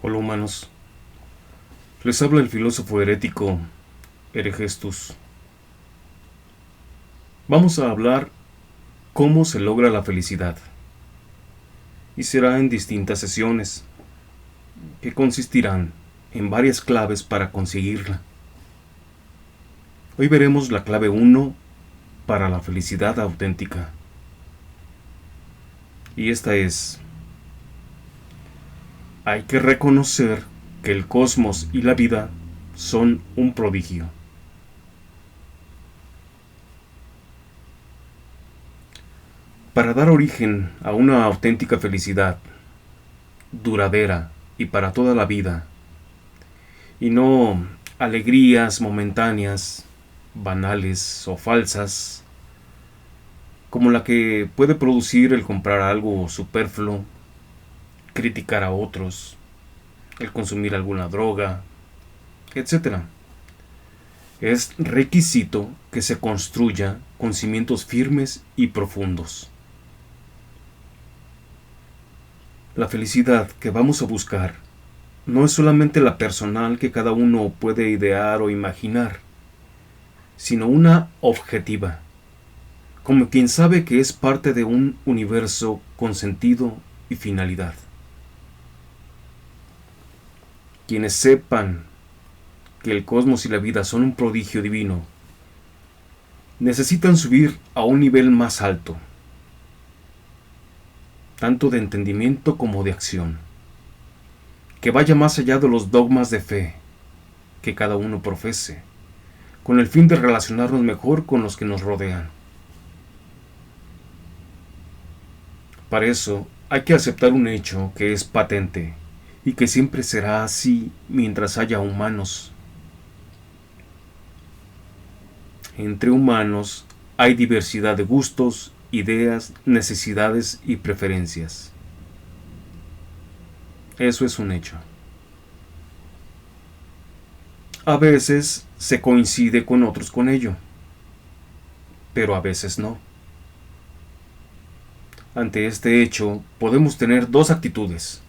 Hola humanos, les habla el filósofo herético Heregestus. Vamos a hablar cómo se logra la felicidad, y será en distintas sesiones, que consistirán en varias claves para conseguirla. Hoy veremos la clave 1 para la felicidad auténtica, y esta es: hay que reconocer que el cosmos y la vida son un prodigio. Para dar origen a una auténtica felicidad, duradera y para toda la vida, y no alegrías momentáneas, banales o falsas, como la que puede producir el comprar algo superfluo, criticar a otros, el consumir alguna droga, etcétera. Es requisito que se construya con cimientos firmes y profundos. La felicidad que vamos a buscar no es solamente la personal que cada uno puede idear o imaginar, sino una objetiva, como quien sabe que es parte de un universo con sentido y finalidad. Quienes sepan que el cosmos y la vida son un prodigio divino, necesitan subir a un nivel más alto, tanto de entendimiento como de acción, que vaya más allá de los dogmas de fe que cada uno profese, con el fin de relacionarnos mejor con los que nos rodean. Para eso hay que aceptar un hecho que es patente y que siempre será así mientras haya humanos. Entre humanos hay diversidad de gustos, ideas, necesidades y preferencias. Eso es un hecho. A veces se coincide con otros con ello, pero a veces no. Ante este hecho podemos tener dos actitudes.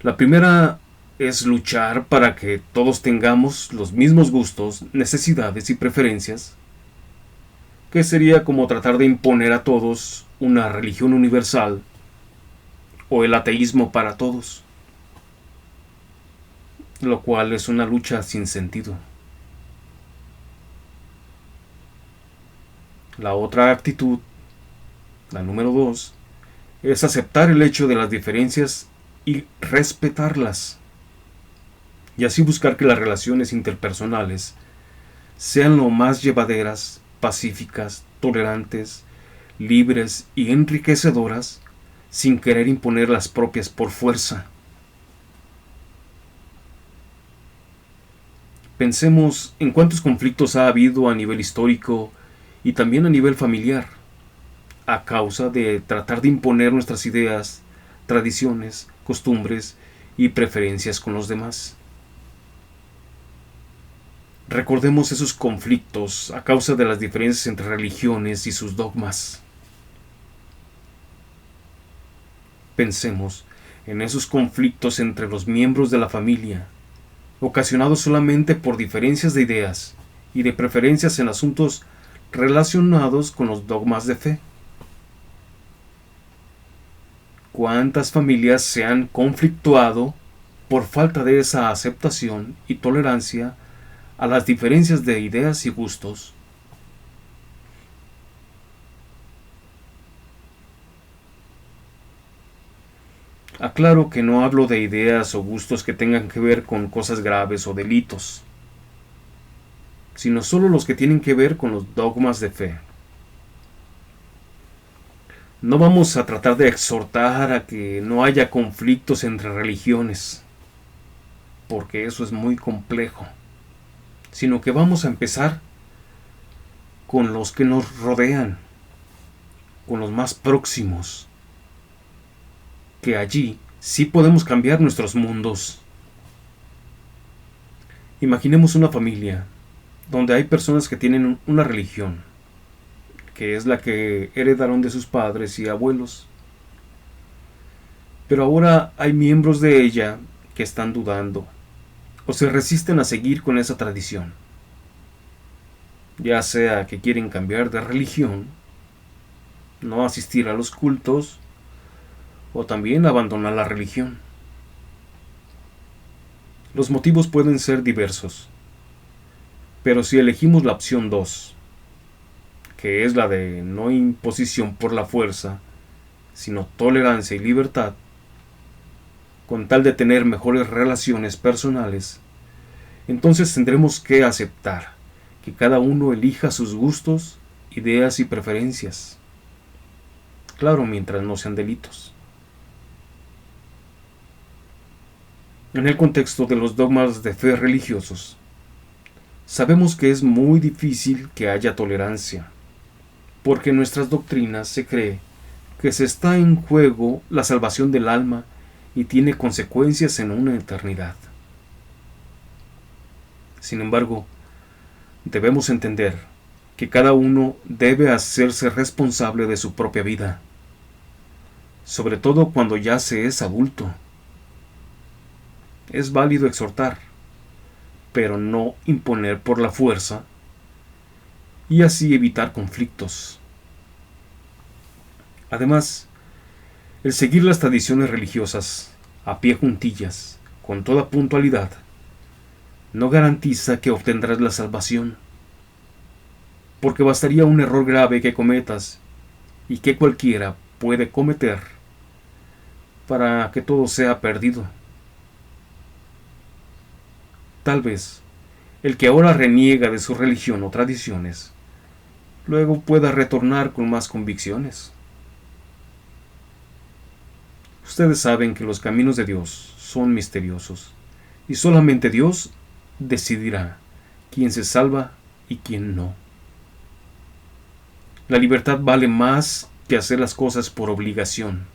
La primera es luchar para que todos tengamos los mismos gustos, necesidades y preferencias, que sería como tratar de imponer a todos una religión universal o el ateísmo para todos, lo cual es una lucha sin sentido. La otra actitud, la número 2, es aceptar el hecho de las diferencias y respetarlas, y así buscar que las relaciones interpersonales sean lo más llevaderas, pacíficas, tolerantes, libres y enriquecedoras, sin querer imponer las propias por fuerza. Pensemos en cuántos conflictos ha habido a nivel histórico y también a nivel familiar, a causa de tratar de imponer nuestras ideas, tradiciones, costumbres y preferencias con los demás. Recordemos esos conflictos a causa de las diferencias entre religiones y sus dogmas. Pensemos en esos conflictos entre los miembros de la familia, ocasionados solamente por diferencias de ideas y de preferencias en asuntos relacionados con los dogmas de fe. ¿Cuántas familias se han conflictuado por falta de esa aceptación y tolerancia a las diferencias de ideas y gustos? Aclaro que no hablo de ideas o gustos que tengan que ver con cosas graves o delitos, sino solo los que tienen que ver con los dogmas de fe. No vamos a tratar de exhortar a que no haya conflictos entre religiones, porque eso es muy complejo, sino que vamos a empezar con los que nos rodean, con los más próximos, que allí sí podemos cambiar nuestros mundos. Imaginemos una familia donde hay personas que tienen una religión, que es la que heredaron de sus padres y abuelos. Pero ahora hay miembros de ella que están dudando o se resisten a seguir con esa tradición, ya sea que quieren cambiar de religión, no asistir a los cultos o también abandonar la religión. Los motivos pueden ser diversos, pero si elegimos la opción 2, que es la de no imposición por la fuerza, sino tolerancia y libertad, con tal de tener mejores relaciones personales, entonces tendremos que aceptar que cada uno elija sus gustos, ideas y preferencias. Claro, mientras no sean delitos. En el contexto de los dogmas de fe religiosos, sabemos que es muy difícil que haya tolerancia, porque en nuestras doctrinas se cree que se está en juego la salvación del alma y tiene consecuencias en una eternidad. Sin embargo, debemos entender que cada uno debe hacerse responsable de su propia vida, sobre todo cuando ya se es adulto. Es válido exhortar, pero no imponer por la fuerza y así evitar conflictos. Además, el seguir las tradiciones religiosas a pie juntillas, con toda puntualidad, no garantiza que obtendrás la salvación, porque bastaría un error grave que cometas y que cualquiera puede cometer para que todo sea perdido. Tal vez el que ahora reniega de su religión o tradiciones, luego pueda retornar con más convicciones. Ustedes saben que los caminos de Dios son misteriosos y solamente Dios decidirá quién se salva y quién no. La libertad vale más que hacer las cosas por obligación,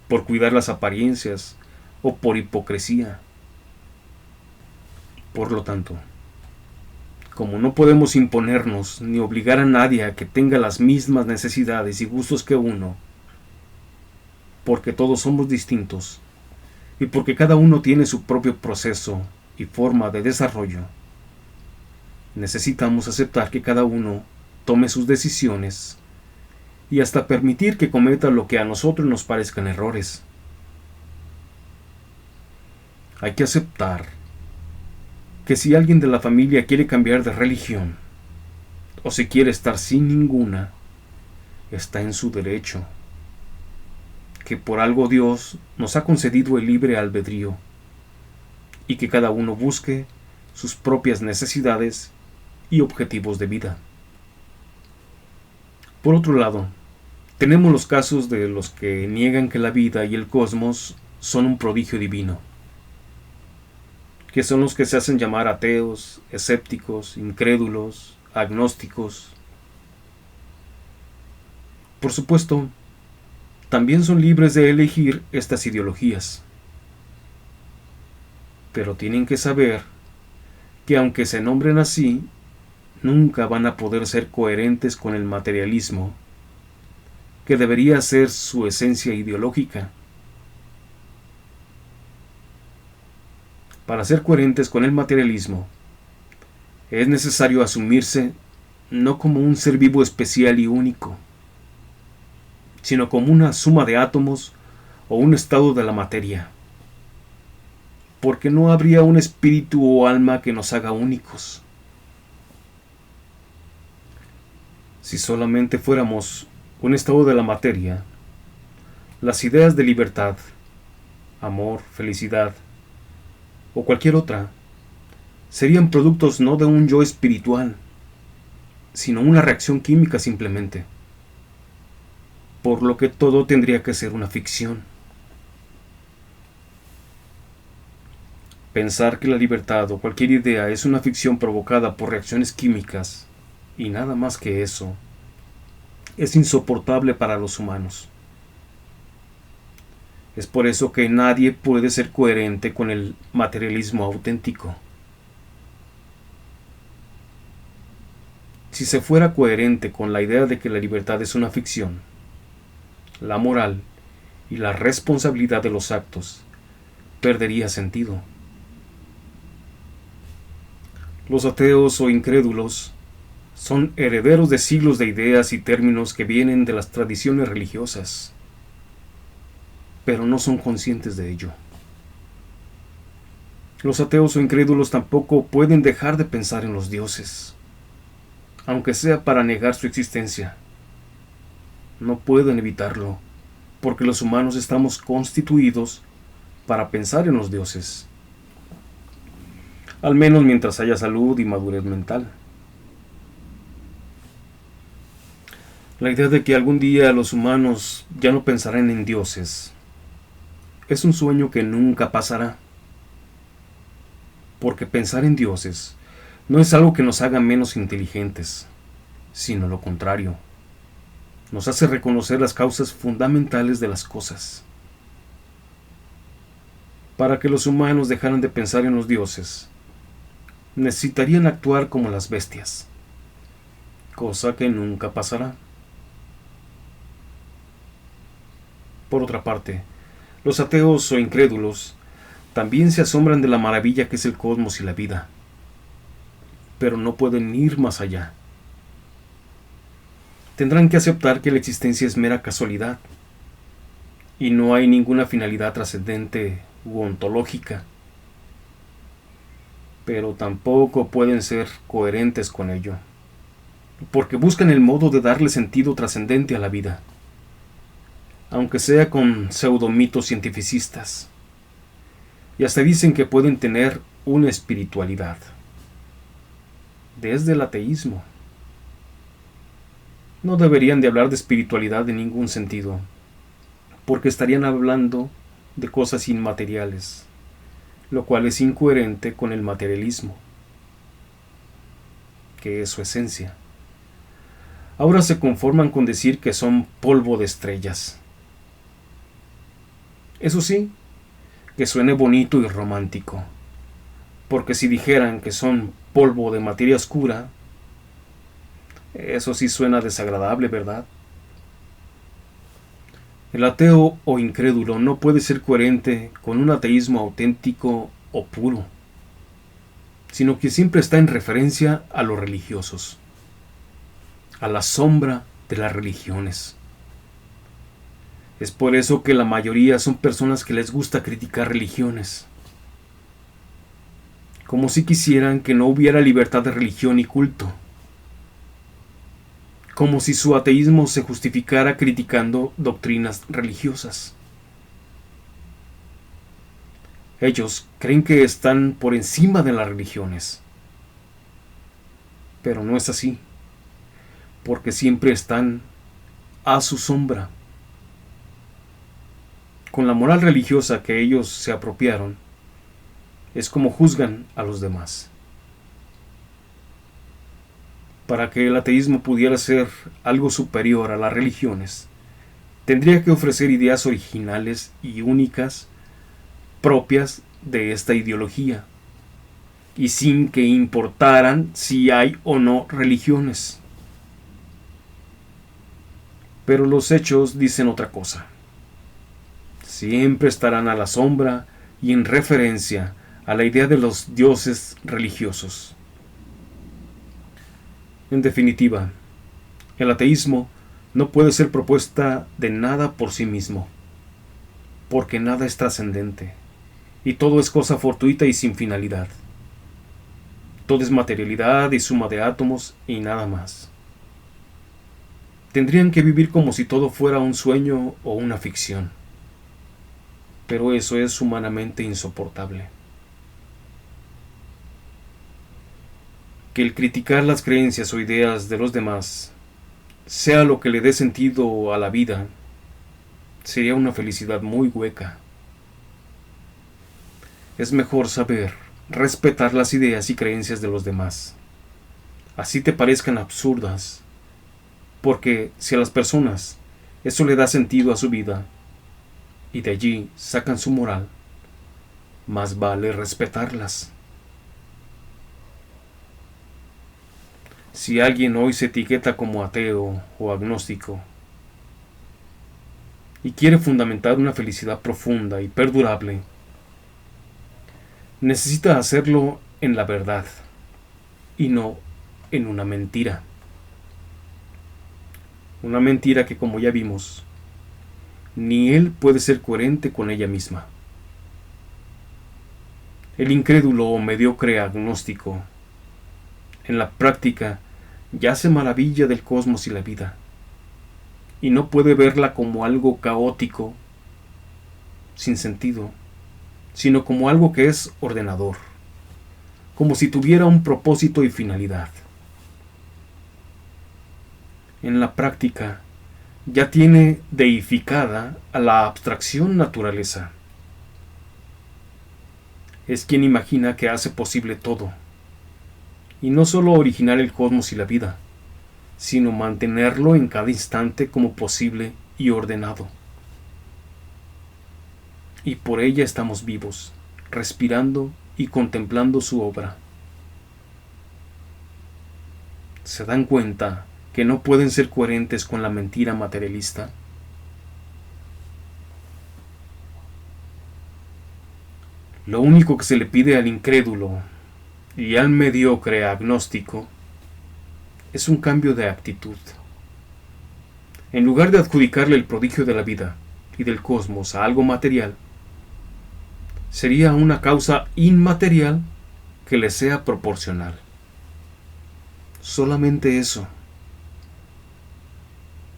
por cuidar las apariencias o por hipocresía. Por lo tanto, como no podemos imponernos ni obligar a nadie a que tenga las mismas necesidades y gustos que uno, porque todos somos distintos y porque cada uno tiene su propio proceso y forma de desarrollo, necesitamos aceptar que cada uno tome sus decisiones y hasta permitir que cometa lo que a nosotros nos parezcan errores. Hay que aceptar que si alguien de la familia quiere cambiar de religión o si quiere estar sin ninguna, está en su derecho, que por algo Dios nos ha concedido el libre albedrío y que cada uno busque sus propias necesidades y objetivos de vida. Por otro lado, tenemos los casos de los que niegan que la vida y el cosmos son un prodigio divino, que son los que se hacen llamar ateos, escépticos, incrédulos, agnósticos. Por supuesto, también son libres de elegir estas ideologías, pero tienen que saber que aunque se nombren así, nunca van a poder ser coherentes con el materialismo, que debería ser su esencia ideológica. Para ser coherentes con el materialismo, es necesario asumirse no como un ser vivo especial y único, sino como una suma de átomos o un estado de la materia, porque no habría un espíritu o alma que nos haga únicos. Si solamente fuéramos un estado de la materia, las ideas de libertad, amor, felicidad o cualquier otra serían productos no de un yo espiritual, sino una reacción química simplemente, por lo que todo tendría que ser una ficción. Pensar que la libertad o cualquier idea es una ficción provocada por reacciones químicas y nada más que eso, es insoportable para los humanos. Es por eso que nadie puede ser coherente con el materialismo auténtico. Si se fuera coherente con la idea de que la libertad es una ficción, la moral y la responsabilidad de los actos perdería sentido. Los ateos o incrédulos son herederos de siglos de ideas y términos que vienen de las tradiciones religiosas, pero no son conscientes de ello. Los ateos o incrédulos tampoco pueden dejar de pensar en los dioses, aunque sea para negar su existencia. No pueden evitarlo, porque los humanos estamos constituidos para pensar en los dioses, al menos mientras haya salud y madurez mental. La idea de que algún día los humanos ya no pensarán en dioses es un sueño que nunca pasará, porque pensar en dioses no es algo que nos haga menos inteligentes, sino lo contrario. Nos hace reconocer las causas fundamentales de las cosas. Para que los humanos dejaran de pensar en los dioses, necesitarían actuar como las bestias, cosa que nunca pasará. Por otra parte, los ateos o incrédulos también se asombran de la maravilla que es el cosmos y la vida, pero no pueden ir más allá. Tendrán que aceptar que la existencia es mera casualidad y no hay ninguna finalidad trascendente u ontológica, pero tampoco pueden ser coherentes con ello, porque buscan el modo de darle sentido trascendente a la vida, aunque sea con pseudomitos cientificistas, y hasta dicen que pueden tener una espiritualidad, desde el ateísmo. No deberían de hablar de espiritualidad en ningún sentido, porque estarían hablando de cosas inmateriales, lo cual es incoherente con el materialismo, que es su esencia. Ahora se conforman con decir que son polvo de estrellas. Eso sí, que suene bonito y romántico, porque si dijeran que son polvo de materia oscura, eso sí suena desagradable, ¿verdad? El ateo o incrédulo no puede ser coherente con un ateísmo auténtico o puro, sino que siempre está en referencia a los religiosos, a la sombra de las religiones. Es por eso que la mayoría son personas que les gusta criticar religiones, como si quisieran que no hubiera libertad de religión y culto, como si su ateísmo se justificara criticando doctrinas religiosas. Ellos creen que están por encima de las religiones, pero no es así, porque siempre están a su sombra. Con la moral religiosa que ellos se apropiaron, es como juzgan a los demás. Para que el ateísmo pudiera ser algo superior a las religiones, tendría que ofrecer ideas originales y únicas propias de esta ideología, y sin que importaran si hay o no religiones. Pero los hechos dicen otra cosa. Siempre estarán a la sombra y en referencia a la idea de los dioses religiosos. En definitiva, el ateísmo no puede ser propuesta de nada por sí mismo, porque nada es trascendente, y todo es cosa fortuita y sin finalidad. Todo es materialidad y suma de átomos y nada más. Tendrían que vivir como si todo fuera un sueño o una ficción, pero eso es humanamente insoportable. Que el criticar las creencias o ideas de los demás sea lo que le dé sentido a la vida, sería una felicidad muy hueca. Es mejor saber respetar las ideas y creencias de los demás, así te parezcan absurdas, porque si a las personas eso le da sentido a su vida, y de allí sacan su moral, más vale respetarlas. Si alguien hoy se etiqueta como ateo o agnóstico, y quiere fundamentar una felicidad profunda y perdurable, necesita hacerlo en la verdad y no en una mentira. Una mentira que, como ya vimos, ni él puede ser coherente con ella misma. El incrédulo o mediocre agnóstico, en la práctica, ya se maravilla del cosmos y la vida, y no puede verla como algo caótico, sin sentido, sino como algo que es ordenador, como si tuviera un propósito y finalidad. En la práctica, ya tiene deificada a la abstracción naturaleza. Es quien imagina que hace posible todo, y no solo originar el cosmos y la vida, sino mantenerlo en cada instante como posible y ordenado. Y por ella estamos vivos, respirando y contemplando su obra. ¿Se dan cuenta que no pueden ser coherentes con la mentira materialista? Lo único que se le pide al incrédulo y al mediocre agnóstico es un cambio de actitud. En lugar de adjudicarle el prodigio de la vida y del cosmos a algo material, sería una causa inmaterial que le sea proporcional. Solamente eso.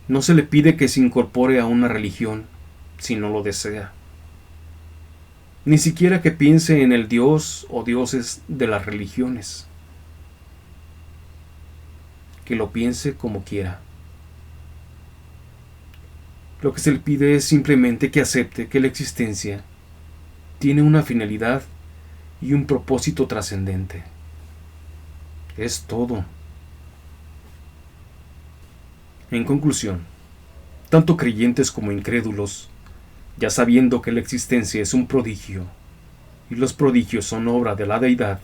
No se le pide que se incorpore a una religión si no lo desea. Ni siquiera que piense en el dios o dioses de las religiones. Que lo piense como quiera. Lo que se le pide es simplemente que acepte que la existencia tiene una finalidad y un propósito trascendente. Es todo. En conclusión, tanto creyentes como incrédulos, ya sabiendo que la existencia es un prodigio, y los prodigios son obra de la deidad,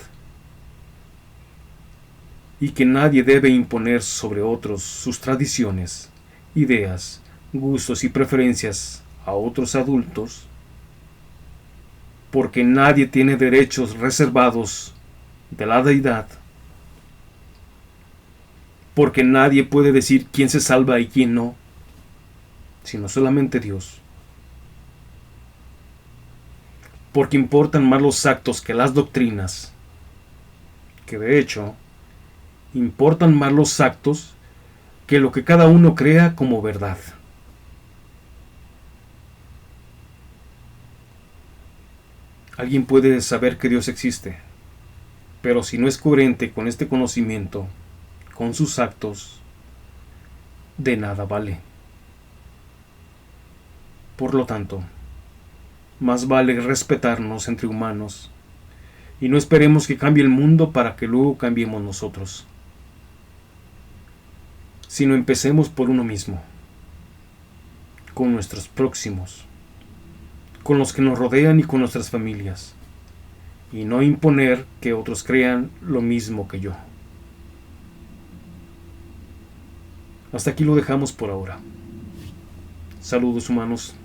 y que nadie debe imponer sobre otros sus tradiciones, ideas, gustos y preferencias a otros adultos, porque nadie tiene derechos reservados de la deidad, porque nadie puede decir quién se salva y quién no, sino solamente Dios. Porque importan más los actos que las doctrinas, que de hecho importan más los actos que lo que cada uno crea como verdad. Alguien puede saber que Dios existe, pero si no es coherente con este conocimiento, con sus actos, de nada vale. Por lo tanto, más vale respetarnos entre humanos y no esperemos que cambie el mundo para que luego cambiemos nosotros, sino empecemos por uno mismo, con nuestros próximos, con los que nos rodean y con nuestras familias, y no imponer que otros crean lo mismo que yo. Hasta aquí lo dejamos por ahora. Saludos humanos.